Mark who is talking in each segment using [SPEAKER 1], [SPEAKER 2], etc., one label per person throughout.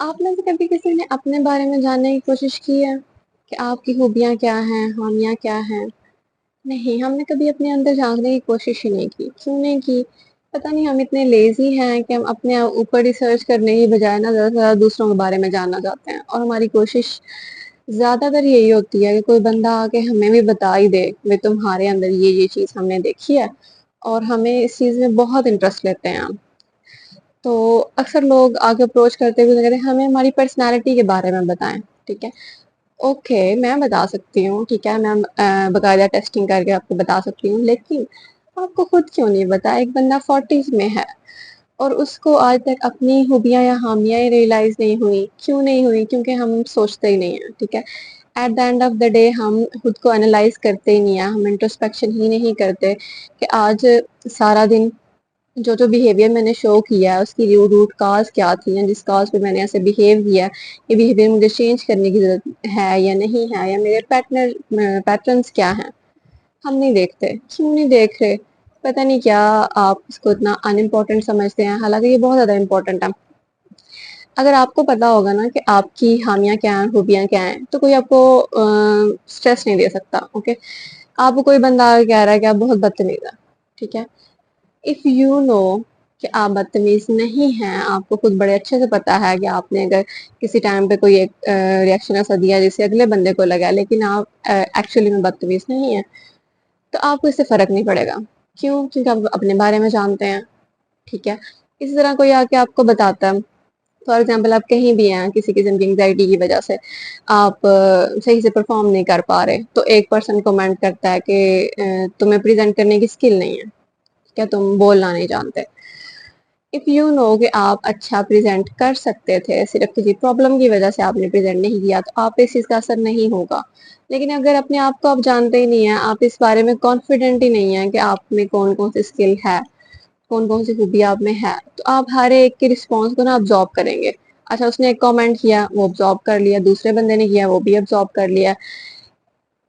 [SPEAKER 1] آپ میں سے کبھی کسی نے اپنے بارے میں جاننے کی کوشش کی ہے کہ آپ کی خوبیاں کیا ہیں، خامیاں کیا ہیں؟ نہیں، ہم نے کبھی اپنے اندر جھانکنے کی کوشش ہی نہیں کی۔ کیوں نہیں کی؟ پتہ نہیں، ہم اتنے لیزی ہیں کہ ہم اپنے اوپر ریسرچ کرنے کی بجائے نا زیادہ سے زیادہ دوسروں کے بارے میں جاننا چاہتے ہیں، اور ہماری کوشش زیادہ تر یہی ہوتی ہے کہ کوئی بندہ آ کے ہمیں بھی بتا ہی دے کہ تمہارے اندر یہ چیز ہم نے دیکھی ہے اور ہمیں اس چیز میں بہت انٹرسٹ لیتے ہیں ہم۔ تو اکثر لوگ آگے اپروچ کرتے ہوئے کہتے ہیں ہمیں ہماری پرسنالٹی کے بارے میں بتائیں، ٹھیک ہے؟ اوکے، میں بتا سکتی ہوں، ٹھیک ہے، میں باقاعدہ ٹیسٹنگ کر کے آپ کو بتا سکتی ہوں، لیکن آپ کو خود کیوں نہیں پتا؟ ایک بندہ 40s میں ہے اور اس کو آج تک اپنی خوبیاں یا خامیاں ریئلائز نہیں ہوئی۔ کیوں نہیں ہوئی؟ کیونکہ ہم سوچتے ہی نہیں ہیں، ٹھیک ہے؟ At the end of the day ہم خود کو انالائز کرتے ہی نہیں ہیں، ہم انٹروسپیکشن ہی نہیں کرتے کہ آج سارا دن جو بیہیویئر میں نے شو کیا ہے اس کی روٹ کاز کیا تھی، یا جس کاز پہ میں نے ایسے بیہیو کیا ہے، یہ بیہیویئر مجھے چینج کرنے کی ضرورت ہے یا نہیں ہے، یا میرے پیٹرنس کیا ہیں، ہم نہیں دیکھتے۔ کیوں نہیں دیکھ رہے؟ پتہ نہیں کیا آپ اس کو اتنا ان امپورٹنٹ سمجھتے ہیں، حالانکہ یہ بہت زیادہ امپورٹنٹ ہے۔ اگر آپ کو پتا ہوگا نا کہ آپ کی خامیاں کیا ہیں، خوبیاں کیا ہیں، تو کوئی آپ کو اسٹریس نہیں دے سکتا، اوکے؟ آپ کو کوئی بندہ آگے کہہ رہا ہے کہ آپ بہت بدتمیز ہیں، ٹھیک ہے؟ اف یو نو کہ آپ بدتمیز نہیں ہیں، آپ کو خود بڑے اچھے سے پتا ہے کہ آپ نے اگر کسی ٹائم پہ کوئی ایک ریئیکشن ایسا دیا جس سے اگلے بندے کو لگا، لیکن آپ ایکچولی میں بدتمیز نہیں ہیں، تو آپ کو اس سے فرق نہیں پڑے گا۔ کیوں؟ کیونکہ آپ اپنے بارے میں جانتے ہیں، ٹھیک ہے؟ اسی طرح کوئی آ کے آپ کو بتاتا ہے، فار ایگزامپل آپ کہیں بھی ہیں، کسی قسم کی انگزائٹی کی وجہ سے آپ صحیح سے پرفارم نہیں کر پا رہے، تو ایک پرسن کمنٹ کرتا ہے کہ تمہیں پریزنٹ کرنے کی اسکل نہیں ہے، کیا تم بولنا نہیں جانتے؟ اف یو نو کہ آپ اچھا پریزنٹ کر سکتے تھے، صرف کسی پرابلم کی وجہ سے آپ نے پریزنٹ نہیں کیا، تو آپ اس چیز کا اثر نہیں ہوگا۔ لیکن اگر اپنے آپ کو آپ جانتے ہی نہیں ہیں، آپ اس بارے میں کانفیڈنٹ ہی نہیں ہیں کہ آپ میں کون کون سی اسکل ہے، کون کون سی خوبی آپ میں ہے، تو آپ ہر ایک کے رسپانس کو نا ابزارب کریں گے۔ اچھا، اس نے ایک کامنٹ کیا، وہ ابزارب کر لیا، دوسرے بندے نے کیا، وہ بھی ابزارب کر لیا۔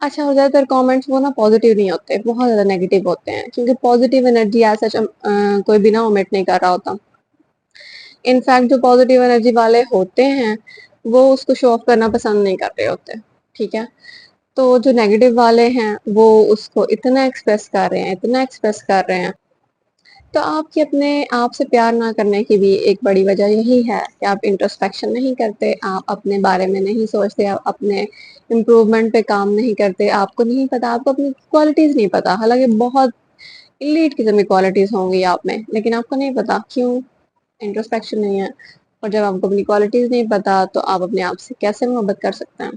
[SPEAKER 1] اچھا، اور زیادہ تر کامنٹس وہ نا پازیٹیو نہیں ہوتے، بہت زیادہ نیگیٹو ہوتے ہیں، کیونکہ پازیٹیو انرجی ایز سچ کوئی بھی نا اومٹ نہیں کر رہا ہوتا۔ انفیکٹ جو پازیٹیو انرجی والے ہوتے ہیں وہ اس کو شو آف کرنا پسند نہیں کر رہے ہوتے، ٹھیک ہے؟ تو جو نیگیٹو والے ہیں وہ اس کو اتنا ایکسپریس کر رہے ہیں، اتنا ایکسپریس کر رہے ہیں۔ تو آپ کی اپنے آپ سے پیار نہ کرنے کی بھی ایک بڑی وجہ یہی ہے کہ آپ انٹروسپیکشن نہیں کرتے، آپ اپنے بارے میں نہیں سوچتے، آپ اپنے امپروومنٹ پہ کام نہیں کرتے، آپ کو نہیں پتا، آپ کو اپنی کوالٹیز نہیں پتا، حالانکہ بہت ایلیٹ قسم کی کوالٹیز ہوں گی آپ میں، لیکن آپ کو نہیں پتا۔ کیوں؟ انٹروسپیکشن نہیں ہے۔ اور جب آپ کو اپنی کوالٹیز نہیں پتا تو آپ اپنے آپ سے کیسے محبت کر سکتے ہیں؟